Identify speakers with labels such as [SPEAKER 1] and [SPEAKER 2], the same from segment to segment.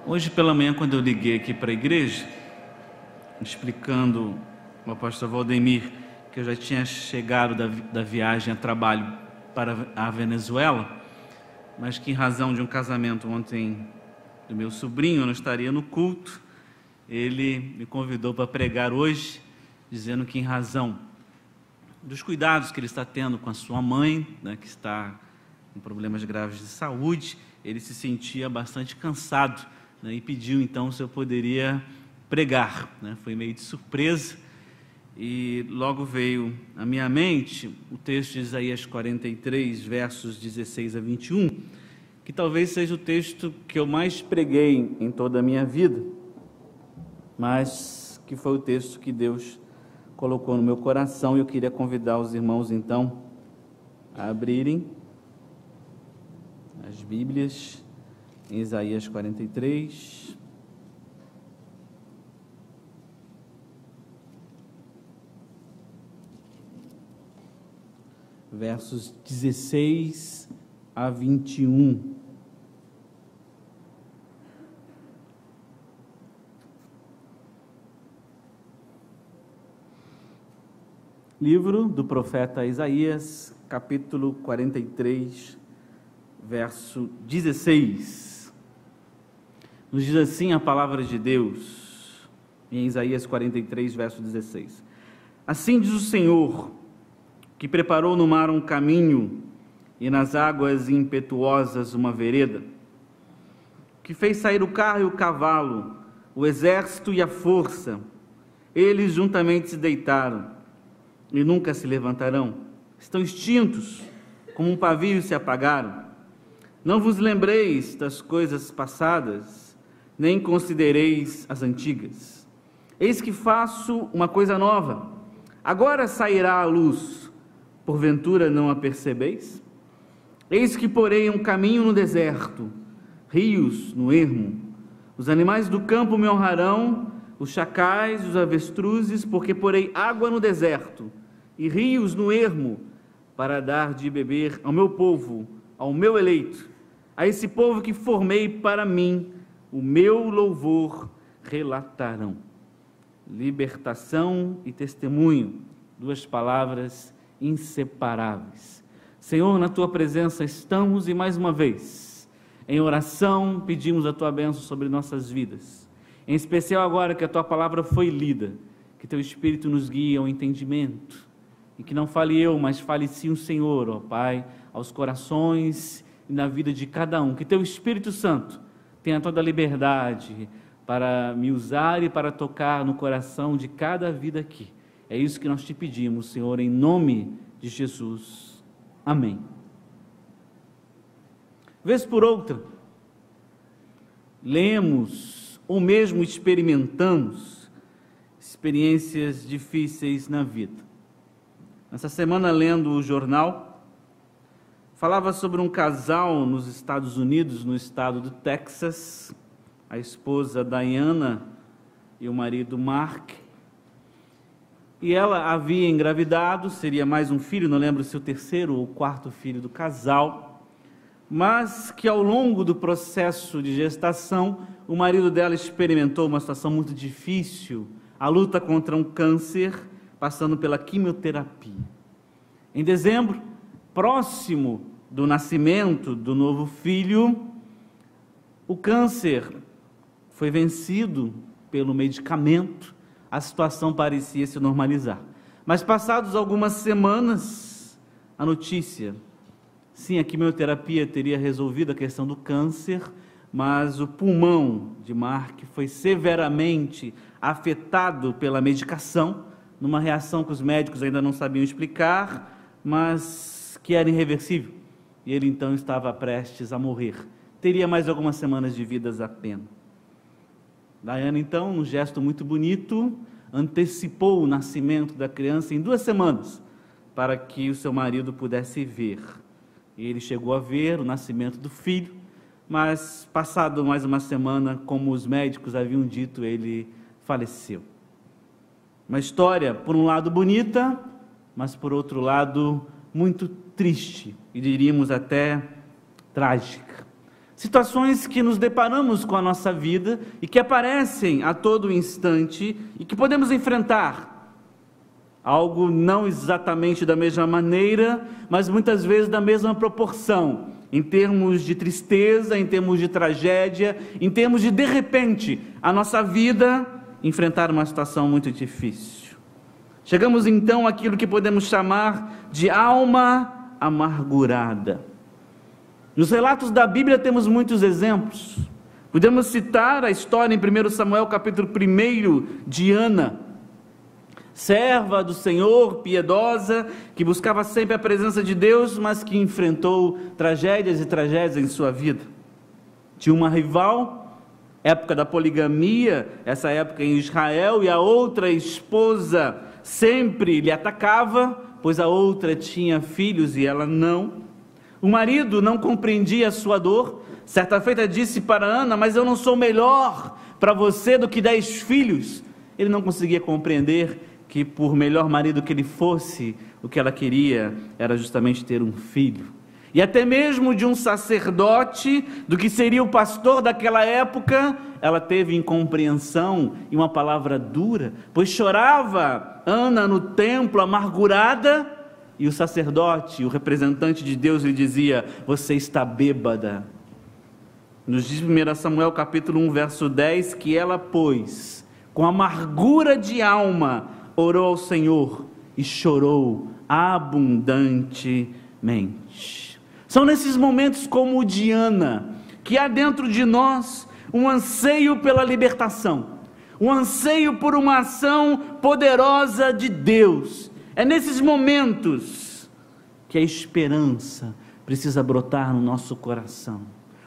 [SPEAKER 1] Hoje pela manhã, quando eu liguei aqui para a igreja, explicando ao pastor Valdemir que eu já tinha chegado da viagem a trabalho para a Venezuela, mas que em razão de um casamento ontem do meu sobrinho, eu não estaria no culto. Ele me convidou para pregar hoje, dizendo que em razão dos cuidados que ele está tendo com a sua mãe, né, que está com problemas graves de saúde, ele se sentia bastante cansado, né, e pediu então se eu poderia pregar, né? Foi meio de surpresa e logo veio à minha mente o texto de Isaías 43, versos 16 a 21, que talvez seja o texto que eu mais preguei em toda a minha vida, mas que foi o texto que Deus colocou no meu coração, e eu queria convidar os irmãos então a abrirem as Bíblias em Isaías 43, versos 16 a 21. Livro do profeta Isaías, capítulo 43, verso 16. Nos diz assim a palavra de Deus, em Isaías 43, verso 16. Assim diz o Senhor, que preparou no mar um caminho e nas águas impetuosas uma vereda, que fez sair o carro e o cavalo, o exército e a força. Eles juntamente se deitaram e nunca se levantarão. Estão extintos, como um pavio se apagaram. Não vos lembreis das coisas passadas, nem considereis as antigas. Eis que faço uma coisa nova, agora sairá a luz, porventura não a percebeis? Eis que porei um caminho no deserto, rios no ermo. Os animais do campo me honrarão, os chacais, os avestruzes, porque porei água no deserto e rios no ermo, para dar de beber ao meu povo, ao meu eleito, a esse povo que formei para mim, o meu louvor relatarão. Libertação e testemunho, duas palavras inseparáveis. Senhor, na Tua presença estamos, e mais uma vez, em oração, pedimos a Tua bênção sobre nossas vidas. Em especial agora que a Tua palavra foi lida, que Teu Espírito nos guie ao entendimento, e que não fale eu, mas fale sim o Senhor, ó Pai, aos corações e na vida de cada um. Que Teu Espírito Santo tenha toda a liberdade para me usar e para tocar no coração de cada vida aqui. É isso que nós te pedimos, Senhor, em nome de Jesus. Amém. Vez por outra, lemos ou mesmo experimentamos experiências difíceis na vida. Essa semana, lendo o jornal, falava sobre um casal nos Estados Unidos, no estado do Texas, a esposa Diana e o marido Mark, e ela havia engravidado, seria mais um filho, não lembro se o terceiro ou quarto filho do casal, mas que ao longo do processo de gestação, o marido dela experimentou uma situação muito difícil, a luta contra um câncer, passando pela quimioterapia. Em dezembro, próximo do nascimento do novo filho, o câncer foi vencido pelo medicamento, a situação parecia se normalizar. Mas passados algumas semanas, a notícia, sim, a quimioterapia teria resolvido a questão do câncer, mas o pulmão de Mark foi severamente afetado pela medicação, numa reação que os médicos ainda não sabiam explicar, mas que era irreversível. E ele então estava prestes a morrer. Teria mais algumas semanas de vida apenas. Diana então, num gesto muito bonito, antecipou o nascimento da criança em 2 semanas, para que o seu marido pudesse ver. E ele chegou a ver o nascimento do filho, mas passado mais uma semana, como os médicos haviam dito, ele faleceu. Uma história, por um lado, bonita, mas por outro lado, muito triste, e diríamos até trágica. Situações que nos deparamos com a nossa vida e que aparecem a todo instante e que podemos enfrentar. Algo não exatamente da mesma maneira, mas muitas vezes da mesma proporção, em termos de tristeza, em termos de tragédia, em termos de repente, a nossa vida enfrentar uma situação muito difícil. Chegamos então àquilo que podemos chamar de alma amargurada. Nos relatos da Bíblia temos muitos exemplos. Podemos citar a história em 1 Samuel capítulo 1 de Ana, serva do Senhor, piedosa, que buscava sempre a presença de Deus, mas que enfrentou tragédias e tragédias em sua vida. Tinha uma rival, época da poligamia, essa época em Israel, e a outra esposa sempre lhe atacava, pois a outra tinha filhos e ela não. O marido não compreendia a sua dor. Certa feita disse para Ana: mas eu não sou melhor para você do que 10 filhos. Ele não conseguia compreender que, por melhor marido que ele fosse, o que ela queria era justamente ter um filho. E até mesmo de um sacerdote, do que seria o pastor daquela época, ela teve incompreensão e uma palavra dura, pois chorava Ana no templo, amargurada, e o sacerdote, o representante de Deus, lhe dizia: você está bêbada. Nos diz 1 Samuel capítulo 1, verso 10, que ela, pois, com amargura de alma, orou ao Senhor e chorou abundantemente. São nesses momentos como o de Ana, que há dentro de nós um anseio pela libertação, um anseio por uma ação poderosa de Deus. É nesses momentos que a esperança precisa brotar no nosso coração,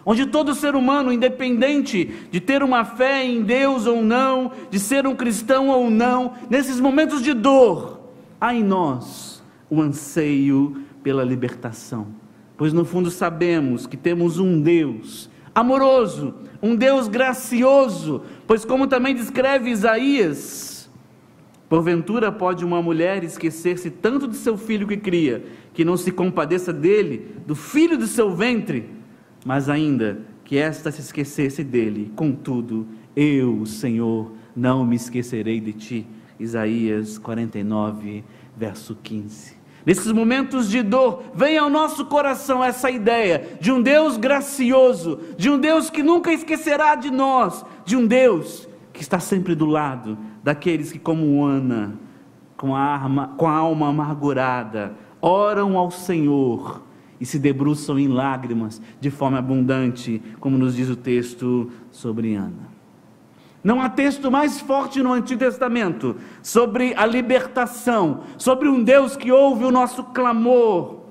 [SPEAKER 1] onde todo ser humano, independente de ter uma fé em Deus ou não, de ser um cristão ou não, nesses momentos de dor, há em nós o anseio pela libertação, pois no fundo sabemos que temos um Deus amoroso, um Deus gracioso, pois como também descreve Isaías, porventura pode uma mulher esquecer-se tanto de seu filho que cria, que não se compadeça dele, do filho do seu ventre, mas ainda que esta se esquecesse dele, contudo, eu, o Senhor, não me esquecerei de ti. Isaías 49, verso 15. Nesses momentos de dor, vem ao nosso coração essa ideia de um Deus gracioso, de um Deus que nunca esquecerá de nós, de um Deus que está sempre do lado daqueles que, como Ana, com a alma amargurada, oram ao Senhor e se debruçam em lágrimas de forma abundante, como nos diz o texto sobre Ana. Não há texto mais forte no Antigo Testamento sobre a libertação, sobre um Deus que ouve o nosso clamor,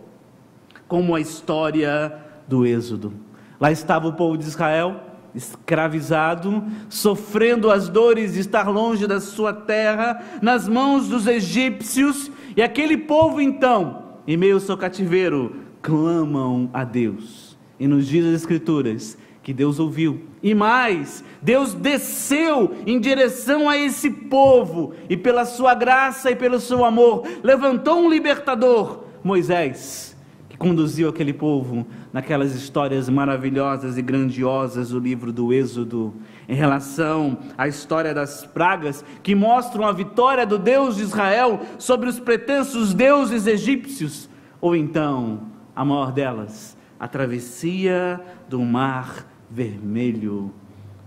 [SPEAKER 1] como a história do Êxodo. Lá estava o povo de Israel, escravizado, sofrendo as dores de estar longe da sua terra, nas mãos dos egípcios, e aquele povo então, em meio ao seu cativeiro, clamam a Deus, e nos diz as Escrituras, que Deus ouviu, e mais, Deus desceu em direção a esse povo, e pela sua graça e pelo seu amor, levantou um libertador, Moisés, que conduziu aquele povo naquelas histórias maravilhosas e grandiosas do livro do Êxodo, em relação à história das pragas, que mostram a vitória do Deus de Israel sobre os pretensos deuses egípcios, ou então, a maior delas, a travessia do Mar Vermelho,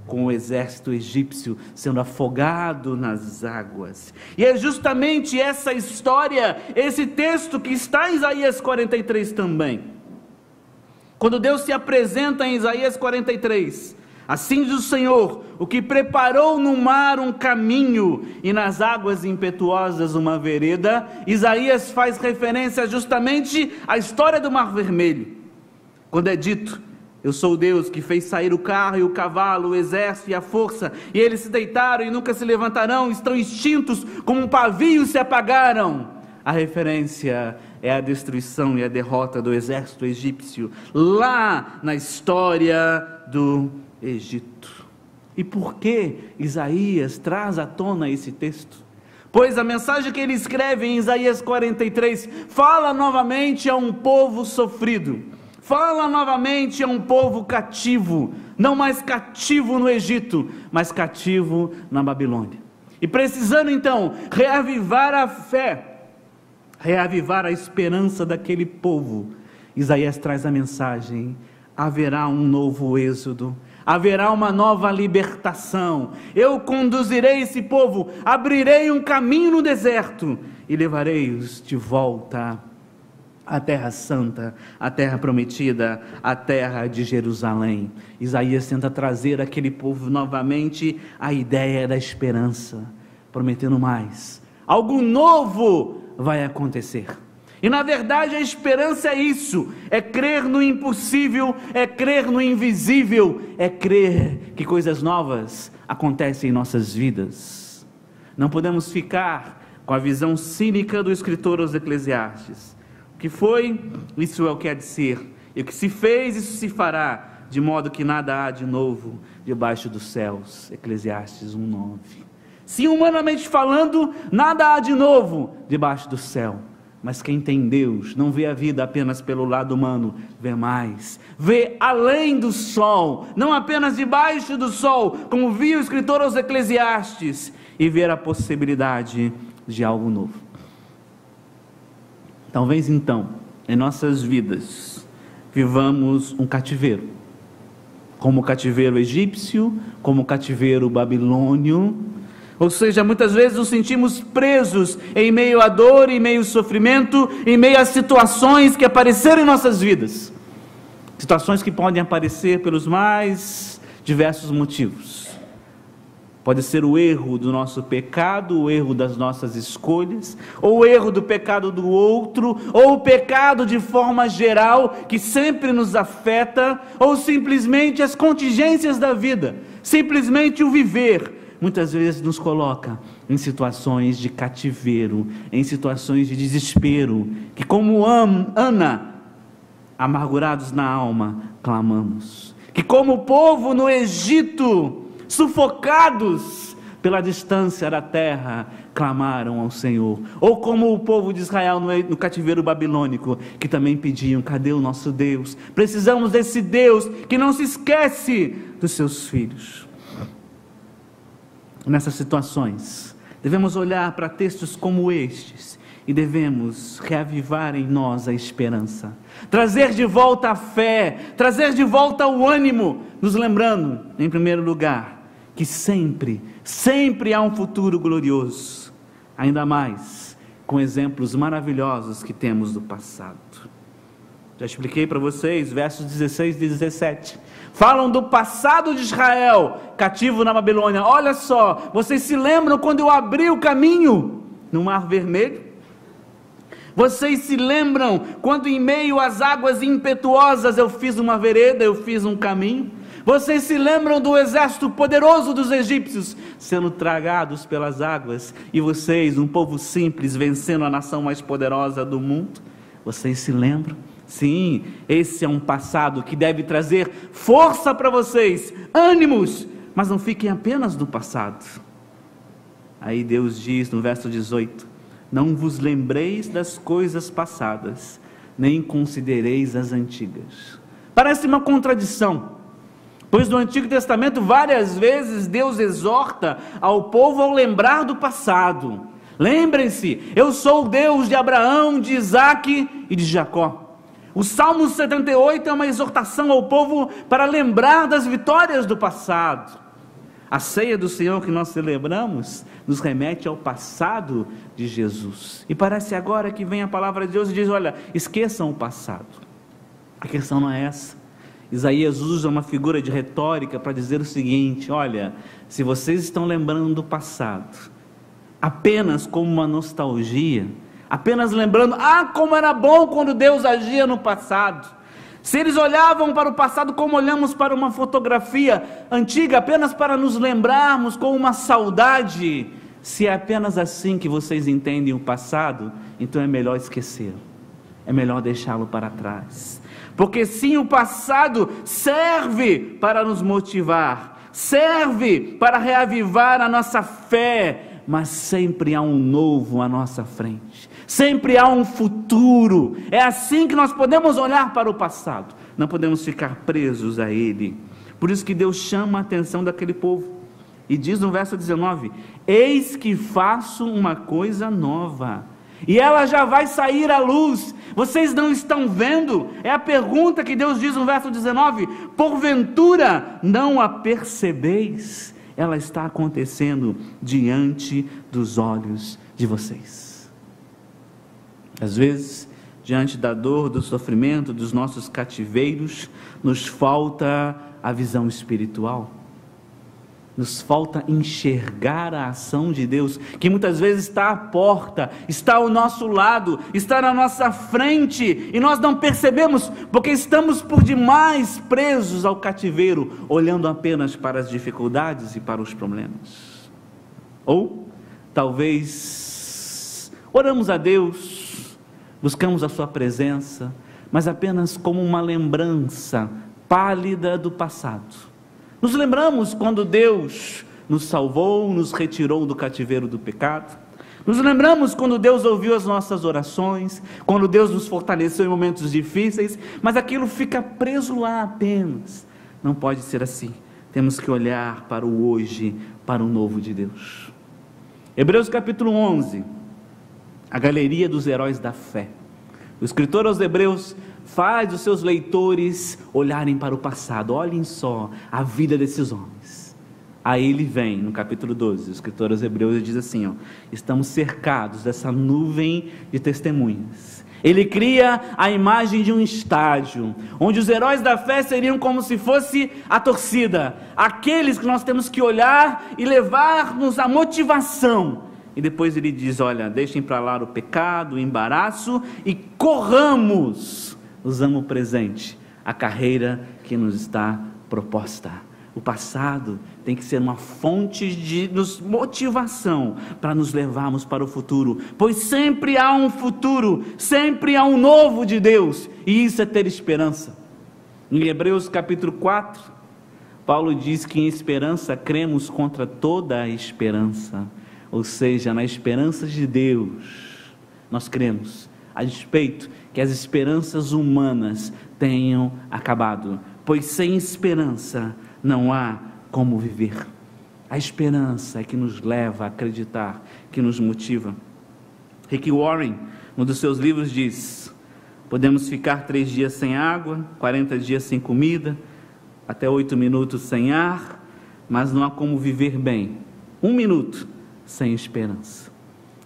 [SPEAKER 1] com o exército egípcio sendo afogado nas águas. E é justamente essa história, esse texto que está em Isaías 43 também. Quando Deus se apresenta em Isaías 43, assim diz o Senhor, o que preparou no mar um caminho e nas águas impetuosas uma vereda. Isaías faz referência justamente à história do Mar Vermelho, quando é dito: eu sou o Deus que fez sair o carro e o cavalo, o exército e a força, e eles se deitaram e nunca se levantarão, estão extintos como um pavio se apagaram. A referência é a destruição e a derrota do exército egípcio, lá na história do Egito. E por que Isaías traz à tona esse texto? Pois a mensagem que ele escreve em Isaías 43 fala novamente a um povo sofrido, Fala novamente a um povo cativo, não mais cativo no Egito, mas cativo na Babilônia. E precisando então reavivar a fé, reavivar a esperança daquele povo, Isaías traz a mensagem: haverá um novo êxodo, haverá uma nova libertação. Eu conduzirei esse povo, abrirei um caminho no deserto e levarei-os de volta à terra santa, à terra prometida, à terra de Jerusalém. Isaías tenta trazer àquele povo novamente a ideia da esperança, prometendo mais: algo novo vai acontecer. E na verdade a esperança é isso, é crer no impossível, é crer no invisível, é crer que coisas novas acontecem em nossas vidas. Não podemos ficar com a visão cínica do escritor aos Eclesiastes: o que foi, isso é o que há de ser, e o que se fez, isso se fará, de modo que nada há de novo debaixo dos céus. Eclesiastes 1:9. Sim, humanamente falando, nada há de novo debaixo do céu. Mas quem tem Deus não vê a vida apenas pelo lado humano, vê mais, vê além do sol, não apenas debaixo do sol, como viu o escritor aos Eclesiastes, e ver a possibilidade de algo novo. Talvez então, em nossas vidas, vivamos um cativeiro, como o cativeiro egípcio, como o cativeiro babilônio. Ou seja, muitas vezes nos sentimos presos em meio à dor, em meio ao sofrimento, em meio às situações que apareceram em nossas vidas. Situações que podem aparecer pelos mais diversos motivos. Pode ser o erro do nosso pecado, o erro das nossas escolhas, ou o erro do pecado do outro, ou o pecado de forma geral, que sempre nos afeta, ou simplesmente as contingências da vida, simplesmente o viver. Muitas vezes nos coloca em situações de cativeiro, em situações de desespero, que como Ana, amargurados na alma, clamamos. Que como o povo no Egito, sufocados pela distância da terra, clamaram ao Senhor. Ou como o povo de Israel no cativeiro babilônico, que também pediam: cadê o nosso Deus? Precisamos desse Deus que não se esquece dos seus filhos. Nessas situações, devemos olhar para textos como estes e devemos reavivar em nós a esperança, trazer de volta a fé, trazer de volta o ânimo, nos lembrando, em primeiro lugar, que sempre há um futuro glorioso, ainda mais com exemplos maravilhosos que temos do passado. Já expliquei para vocês, versos 16 e 17, falam do passado de Israel, cativo na Babilônia. Olha só, vocês se lembram quando eu abri o caminho no Mar Vermelho? Vocês se lembram quando em meio às águas impetuosas eu fiz uma vereda, eu fiz um caminho? Vocês se lembram do exército poderoso dos egípcios sendo tragados pelas águas, e vocês, um povo simples, vencendo a nação mais poderosa do mundo? Vocês se lembram? Sim, esse é um passado que deve trazer força para vocês, ânimos, mas não fiquem apenas no passado. Aí Deus diz no verso 18: não vos lembreis das coisas passadas, nem considereis as antigas. Parece uma contradição, pois no Antigo Testamento várias vezes Deus exorta ao povo ao lembrar do passado. Lembrem-se, eu sou o Deus de Abraão, de Isaque e de Jacó. O Salmo 78 é uma exortação ao povo para lembrar das vitórias do passado. A ceia do Senhor que nós celebramos nos remete ao passado de Jesus. E parece agora que vem a palavra de Deus e diz: olha, esqueçam o passado. A questão não é essa. Isaías usa uma figura de retórica para dizer o seguinte: olha, se vocês estão lembrando do passado apenas como uma nostalgia, apenas lembrando, como era bom quando Deus agia no passado, se eles olhavam para o passado como olhamos para uma fotografia antiga, apenas para nos lembrarmos com uma saudade, se é apenas assim que vocês entendem o passado, então é melhor esquecer, é melhor deixá-lo para trás, porque sim, o passado serve para nos motivar, serve para reavivar a nossa fé, mas sempre há um novo à nossa frente, Sempre há um futuro. É assim que nós podemos olhar para o passado. Não podemos ficar presos a ele. Por isso que Deus chama a atenção daquele povo. E diz no verso 19: eis que faço uma coisa nova, e ela já vai sair à luz. Vocês não estão vendo? É a pergunta que Deus diz no verso 19: porventura não a percebeis? Ela está acontecendo diante dos olhos de vocês. Às vezes, diante da dor, do sofrimento, dos nossos cativeiros, nos falta a visão espiritual. Nos falta enxergar a ação de Deus, que muitas vezes está à porta, está ao nosso lado, está na nossa frente, e nós não percebemos, porque estamos por demais presos ao cativeiro, olhando apenas para as dificuldades e para os problemas. Ou, talvez, oramos a Deus, buscamos a sua presença, mas apenas como uma lembrança pálida do passado. Nos lembramos quando Deus nos salvou, nos retirou do cativeiro do pecado. Nos lembramos quando Deus ouviu as nossas orações, quando Deus nos fortaleceu em momentos difíceis, mas aquilo fica preso lá apenas. Não pode ser assim. Temos que olhar para o hoje, para o novo de Deus. Hebreus capítulo 11, a galeria dos heróis da fé. O escritor aos Hebreus faz os seus leitores olharem para o passado. Olhem só a vida desses homens. Aí ele vem no capítulo 12, o escritor aos Hebreus diz assim, estamos cercados dessa nuvem de testemunhas. Ele cria a imagem de um estádio, onde os heróis da fé seriam como se fosse a torcida, aqueles que nós temos que olhar e levar-nos a motivação. E depois ele diz, olha, deixem para lá o pecado, o embaraço, e corramos, usamos o presente, a carreira que nos está proposta. O passado tem que ser uma fonte de motivação para nos levarmos para o futuro, pois sempre há um futuro, sempre há um novo de Deus, e isso é ter esperança. Em Hebreus capítulo 4, Paulo diz que em esperança cremos contra toda a esperança, ou seja, na esperança de Deus, nós cremos, a despeito que as esperanças humanas tenham acabado, pois sem esperança não há como viver. A esperança é que nos leva a acreditar, que nos motiva. Rick Warren, um dos seus livros, diz: podemos ficar 3 dias sem água, 40 dias sem comida, até 8 minutos sem ar, mas não há como viver bem 1 minuto sem esperança.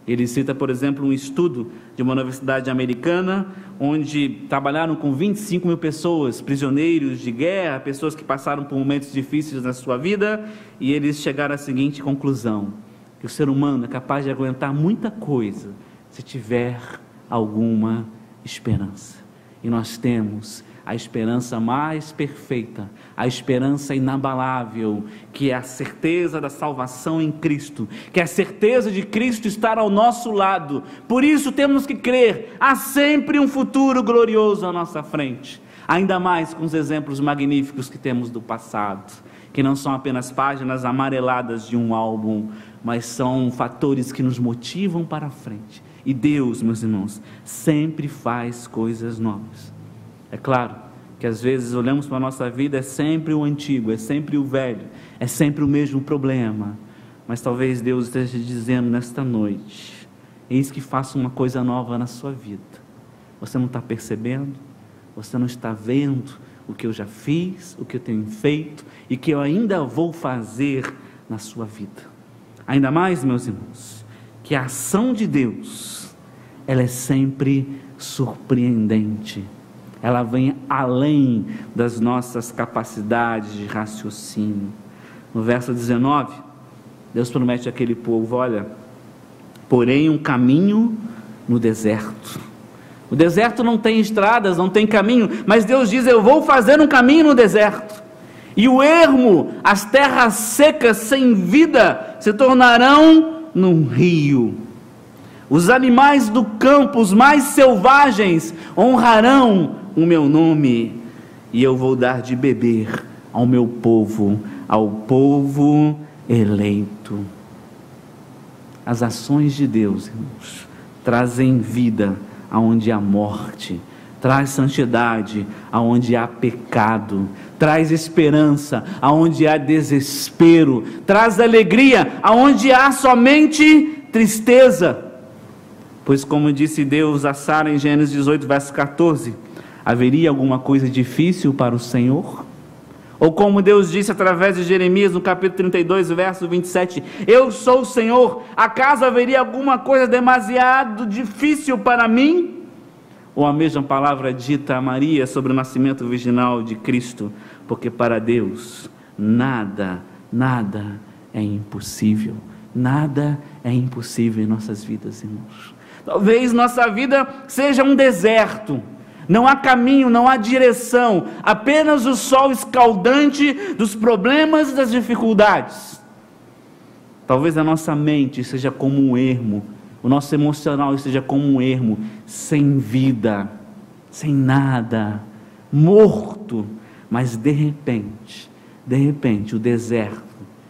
[SPEAKER 1] Ele cita, por exemplo, um estudo de uma universidade americana, onde trabalharam com 25 mil pessoas, prisioneiros de guerra, pessoas que passaram por momentos difíceis na sua vida, e eles chegaram à seguinte conclusão: que o ser humano é capaz de aguentar muita coisa, se tiver alguma esperança. E nós temos a esperança mais perfeita, a esperança inabalável, que é a certeza da salvação em Cristo, que é a certeza de Cristo estar ao nosso lado. Por isso temos que crer, há sempre um futuro glorioso à nossa frente, ainda mais com os exemplos magníficos que temos do passado, que não são apenas páginas amareladas de um álbum, mas são fatores que nos motivam para a frente. E Deus, meus irmãos, sempre faz coisas novas. É claro que às vezes olhamos para a nossa vida, é sempre o antigo, é sempre o velho, é sempre o mesmo problema, mas talvez Deus esteja dizendo nesta noite: eis que faço uma coisa nova na sua vida. Você não está percebendo? Você não está vendo o que eu já fiz, o que eu tenho feito e que eu ainda vou fazer na sua vida? Ainda mais, meus irmãos, que a ação de Deus, ela é sempre surpreendente. Ela vem além das nossas capacidades de raciocínio. No verso 19, Deus promete àquele povo: olha, porém um caminho no deserto. O deserto não tem estradas, não tem caminho, mas Deus diz: eu vou fazer um caminho no deserto. E o ermo, as terras secas sem vida, se tornarão num rio. Os animais do campo, os mais selvagens, honrarão o meu nome, e eu vou dar de beber ao meu povo, ao povo eleito. As ações de Deus, irmãos, trazem vida aonde há morte, traz santidade aonde há pecado, traz esperança aonde há desespero, traz alegria aonde há somente tristeza. Pois como disse Deus a Sara em Gênesis 18, verso 14, haveria alguma coisa difícil para o Senhor? Ou como Deus disse através de Jeremias no capítulo 32, verso 27, eu sou o Senhor, acaso haveria alguma coisa demasiado difícil para mim? Ou a mesma palavra dita a Maria sobre o nascimento virginal de Cristo, porque para Deus nada é impossível, nada é impossível em nossas vidas, irmãos. Talvez nossa vida seja um deserto, não há caminho, não há direção, apenas o sol escaldante dos problemas e das dificuldades. Talvez a nossa mente seja como um ermo, o nosso emocional seja como um ermo, sem vida, sem nada, morto, mas de repente, o deserto,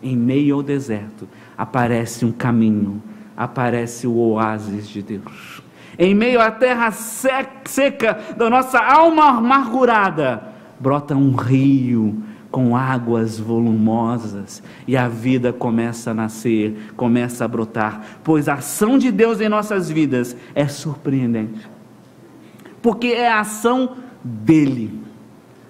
[SPEAKER 1] em meio ao deserto, aparece um caminho, aparece o oásis de Deus. Em meio à terra seca da nossa alma amargurada, brota um rio com águas volumosas, e a vida começa a nascer, começa a brotar, pois a ação de Deus em nossas vidas é surpreendente, porque é a ação dele.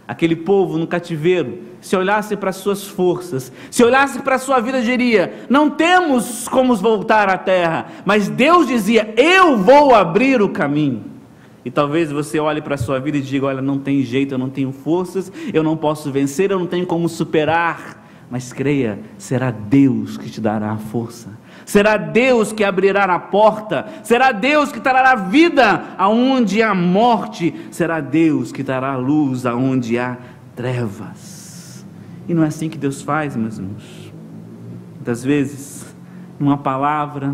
[SPEAKER 1] Aquele povo no cativeiro, se olhasse para suas forças, se olhasse para a sua vida, diria, não temos como voltar à terra, mas Deus dizia, eu vou abrir o caminho. E talvez você olhe para a sua vida e diga, olha, não tem jeito, eu não tenho forças, eu não posso vencer, eu não tenho como superar, mas creia, será Deus que te dará a força, será Deus que abrirá a porta, será Deus que trará vida aonde há morte, será Deus que dará luz aonde há trevas. E não é assim que Deus faz, meus irmãos. Muitas vezes, numa palavra,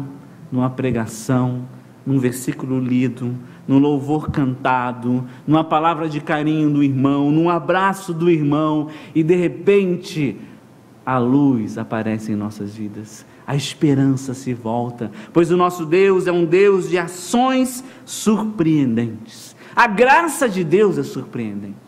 [SPEAKER 1] numa pregação, num versículo lido, num louvor cantado, numa palavra de carinho do irmão, num abraço do irmão, e de repente a luz aparece em nossas vidas, a esperança se volta, pois o nosso Deus é um Deus de ações surpreendentes. A graça de Deus é surpreendente.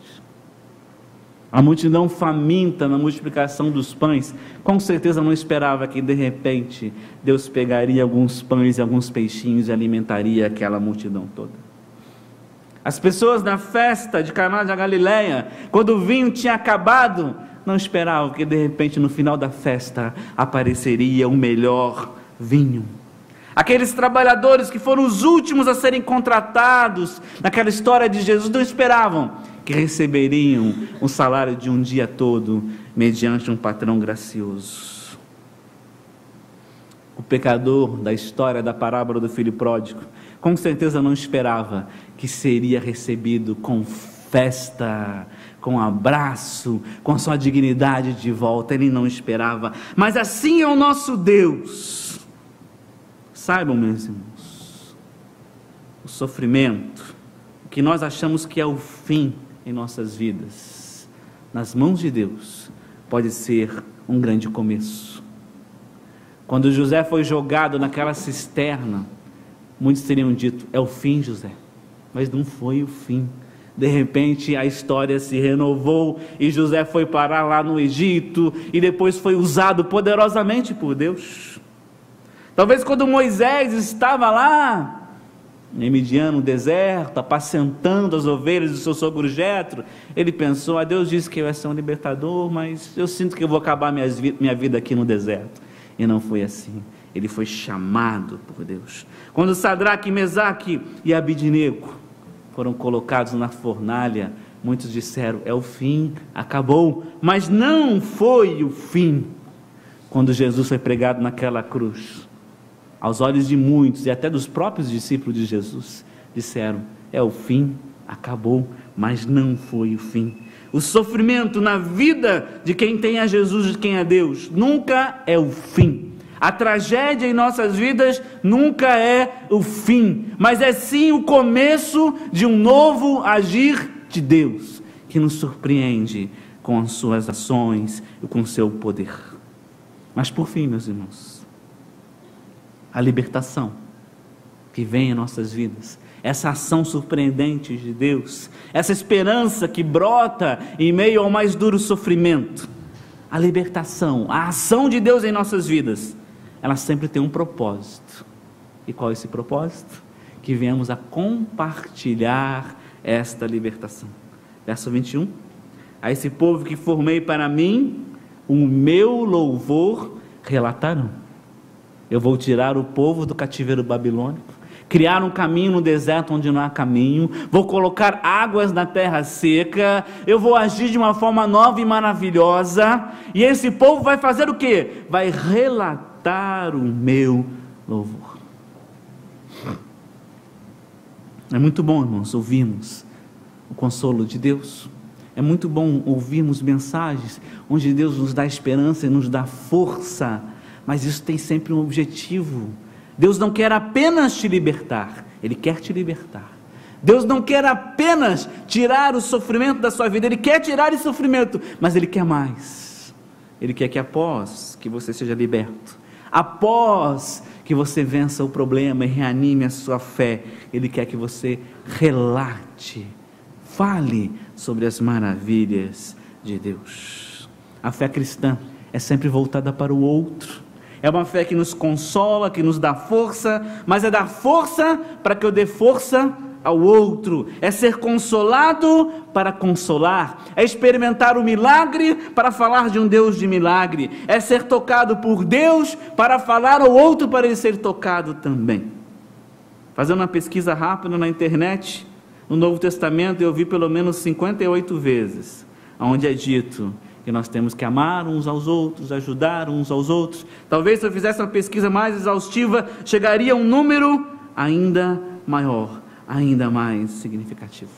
[SPEAKER 1] A multidão faminta na multiplicação dos pães, com certeza não esperava que de repente Deus pegaria alguns pães e alguns peixinhos e alimentaria aquela multidão toda. As pessoas na festa de Caná da Galileia, quando o vinho tinha acabado, não esperavam que de repente no final da festa apareceria o melhor vinho. Aqueles trabalhadores que foram os últimos a serem contratados naquela história de Jesus, não esperavam que receberiam o salário de um dia todo, mediante um patrão gracioso. O pecador da história da parábola do filho pródigo, com certeza não esperava que seria recebido com festa, com abraço, com sua dignidade de volta. Ele não esperava, mas assim é o nosso Deus. Saibam, meus irmãos, o sofrimento, o que nós achamos que é o fim em nossas vidas, nas mãos de Deus, pode ser um grande começo. Quando José foi jogado naquela cisterna, muitos teriam dito, é o fim, José, mas não foi o fim. De repente a história se renovou, e José foi parar lá no Egito, e depois foi usado poderosamente por Deus. Talvez quando Moisés estava lá em Midian, no deserto, apacentando as ovelhas do seu sogro Jetro, ele pensou, Deus disse que eu ia ser um libertador, mas eu sinto que eu vou acabar minha vida aqui no deserto. E não foi assim. Ele foi chamado por Deus. Quando Sadraque, Mesaque e Abidnego foram colocados na fornalha, muitos disseram, é o fim, acabou, mas não foi o fim. Quando Jesus foi pregado naquela cruz, aos olhos de muitos e até dos próprios discípulos de Jesus, disseram, é o fim, acabou, mas não foi o fim. O sofrimento na vida de quem tem a Jesus, de quem é Deus, nunca é o fim. A tragédia em nossas vidas nunca é o fim, mas é sim o começo de um novo agir de Deus, que nos surpreende com as suas ações e com o seu poder. Mas por fim, meus irmãos, a libertação. que vem em nossas vidas, essa ação surpreendente de Deus, essa esperança que brota em meio ao mais duro sofrimento, a libertação, a ação de Deus em nossas vidas, ela sempre tem um propósito. E qual é esse propósito? Que venhamos a compartilhar esta libertação. Verso 21, a esse povo que formei para mim, o meu louvor relatarão. Eu vou tirar o povo do cativeiro babilônico, criar um caminho no deserto onde não há caminho, vou colocar águas na terra seca, eu vou agir de uma forma nova e maravilhosa, e esse povo vai fazer o quê? Vai relatar o meu louvor. É muito bom, irmãos, ouvirmos o consolo de Deus. É muito bom ouvirmos mensagens onde Deus nos dá esperança e nos dá força, mas isso tem sempre um objetivo. Deus não quer apenas te libertar, Ele quer te libertar. Deus não quer apenas tirar o sofrimento da sua vida, Ele quer tirar esse sofrimento, mas Ele quer mais. Ele quer que após que você seja liberto, após que você vença o problema e reanime a sua fé, Ele quer que você relate, fale sobre as maravilhas de Deus. A fé cristã é sempre voltada para o outro. É uma fé que nos consola, que nos dá força, mas é dar força para que eu dê força ao outro. É ser consolado para consolar. É experimentar o milagre para falar de um Deus de milagre. É ser tocado por Deus para falar ao outro para ele ser tocado também. Fazendo uma pesquisa rápida na internet, no Novo Testamento eu vi pelo menos 58 vezes, onde é dito que nós temos que amar uns aos outros, ajudar uns aos outros. Talvez se eu fizesse uma pesquisa mais exaustiva, chegaria a um número ainda maior, ainda mais significativo.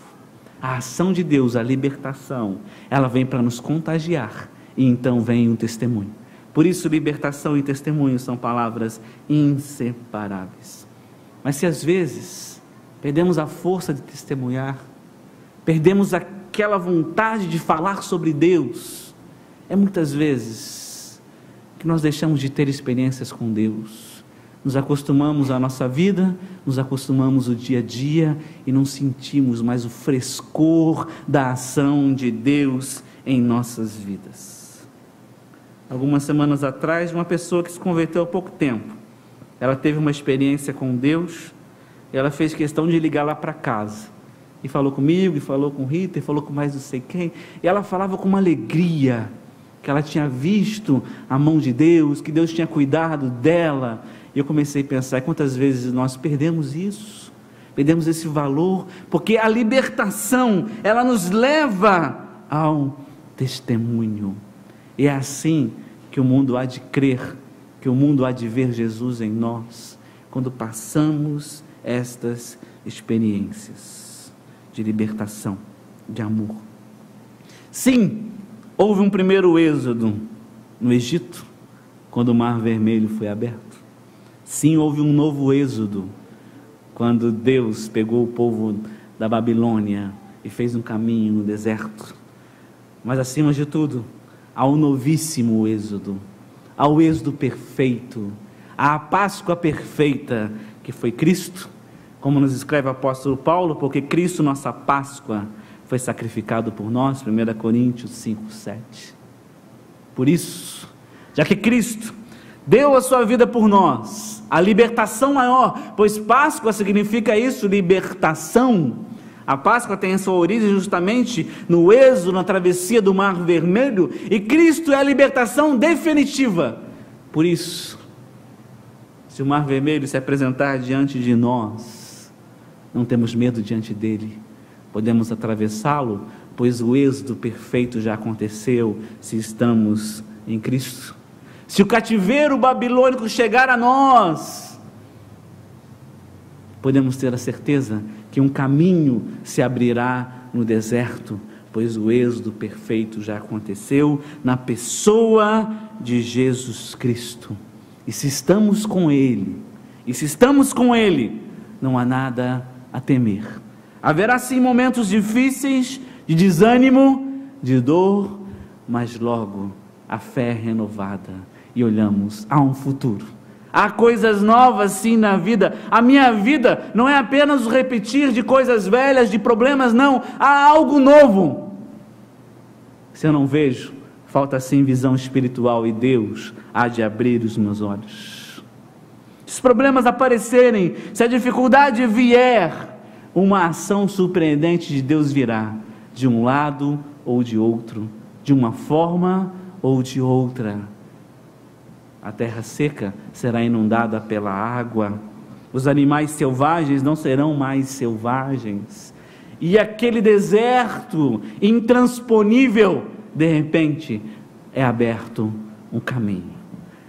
[SPEAKER 1] A ação de Deus, a libertação, ela vem para nos contagiar, e então vem um testemunho. Por isso, libertação e testemunho são palavras inseparáveis. Mas se às vezes perdemos a força de testemunhar, perdemos aquela vontade de falar sobre Deus, é muitas vezes que nós deixamos de ter experiências com Deus, nos acostumamos à nossa vida, nos acostumamos ao dia a dia e não sentimos mais o frescor da ação de Deus em nossas vidas. Algumas semanas atrás, uma pessoa que se converteu há pouco tempo, ela teve uma experiência com Deus, e ela fez questão de ligar lá para casa, e falou comigo, e falou com Rita, e falou com mais não sei quem, e ela falava com uma alegria, que ela tinha visto a mão de Deus, que Deus tinha cuidado dela. E eu comecei a pensar, quantas vezes nós perdemos isso, perdemos esse valor, porque a libertação, ela nos leva ao testemunho, e é assim que o mundo há de crer, que o mundo há de ver Jesus em nós, quando passamos estas experiências de libertação, de amor. Sim, houve um primeiro êxodo no Egito, quando o Mar Vermelho foi aberto. Sim, houve um novo êxodo, quando Deus pegou o povo da Babilônia e fez um caminho no deserto. Mas acima de tudo, há um novíssimo êxodo, há o êxodo perfeito, há a Páscoa perfeita, que foi Cristo, como nos escreve o apóstolo Paulo, porque Cristo, nossa Páscoa, foi sacrificado por nós, 1 Coríntios 5:7. Por isso, já que Cristo deu a sua vida por nós, a libertação maior, pois Páscoa significa isso, libertação. A Páscoa tem a sua origem justamente no êxodo, na travessia do Mar Vermelho, e Cristo é a libertação definitiva. Por isso, se o Mar Vermelho se apresentar diante de nós, não temos medo diante dele, podemos atravessá-lo, pois o êxodo perfeito já aconteceu, se estamos em Cristo. Se o cativeiro babilônico chegar a nós, podemos ter a certeza que um caminho se abrirá no deserto, pois o êxodo perfeito já aconteceu na pessoa de Jesus Cristo. E se estamos com Ele, não há nada a temer. Haverá sim momentos difíceis, de desânimo, de dor, mas logo a fé é renovada e olhamos a um futuro, Há coisas novas sim na vida. A minha vida não é apenas o repetir de coisas velhas, de problemas, não. Há algo novo. Se eu não vejo, falta sim visão espiritual, e Deus há de abrir os meus olhos. Se os problemas aparecerem, se a dificuldade vier, uma ação surpreendente de Deus virá, de um lado ou de outro, de uma forma ou de outra. A terra seca será inundada pela água, os animais selvagens não serão mais selvagens, e aquele deserto intransponível, de repente, é aberto um caminho.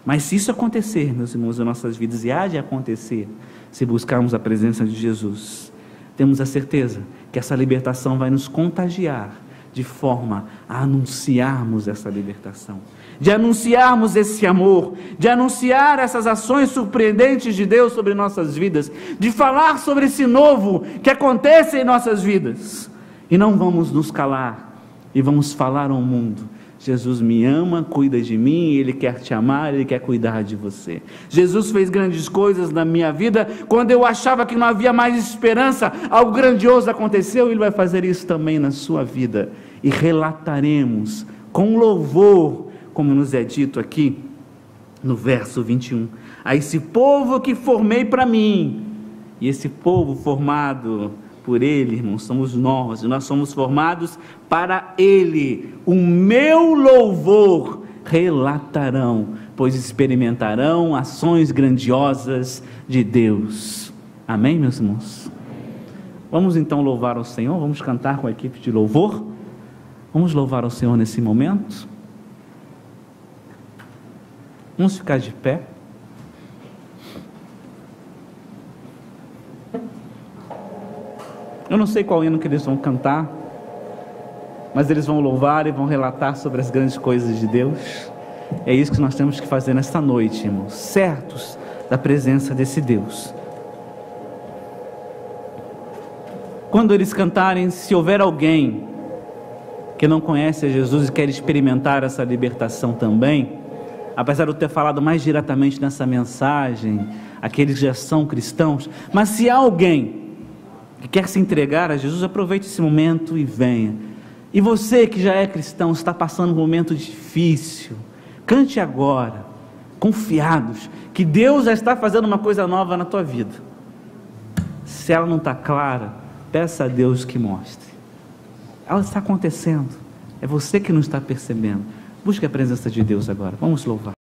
[SPEAKER 1] Mas se isso acontecer, meus irmãos, em nossas vidas, e há de acontecer, se buscarmos a presença de Jesus, temos a certeza que essa libertação vai nos contagiar, de forma a anunciarmos essa libertação, de anunciarmos esse amor, de anunciar essas ações surpreendentes de Deus sobre nossas vidas, de falar sobre esse novo que acontece em nossas vidas, e não vamos nos calar, e vamos falar ao mundo: Jesus me ama, cuida de mim, Ele quer te amar, Ele quer cuidar de você. Jesus fez grandes coisas na minha vida, quando eu achava que não havia mais esperança, algo grandioso aconteceu, e Ele vai fazer isso também na sua vida, e relataremos com louvor, como nos é dito aqui, no verso 21, a esse povo que formei para mim. E esse povo formado por Ele, irmãos, somos nós, e nós somos formados para Ele. O meu louvor relatarão, pois experimentarão ações grandiosas de Deus. Amém, meus irmãos? Vamos então louvar ao Senhor, vamos cantar com a equipe de louvor, vamos louvar ao Senhor nesse momento, vamos ficar de pé. Eu não sei qual hino que eles vão cantar, mas eles vão louvar e vão relatar sobre as grandes coisas de Deus. É isso que nós temos que fazer nesta noite, irmãos, certos da presença desse Deus. Quando eles cantarem, se houver alguém que não conhece a Jesus e quer experimentar essa libertação também, apesar de eu ter falado mais diretamente nessa mensagem, aqueles que já são cristãos, mas se há alguém que quer se entregar a Jesus, aproveite esse momento e venha. E você que já é cristão, está passando um momento difícil, cante agora, confiados, que Deus já está fazendo uma coisa nova na tua vida. Se ela não está clara, peça a Deus que mostre. Ela está acontecendo, é você que não está percebendo. Busque a presença de Deus agora, vamos louvar.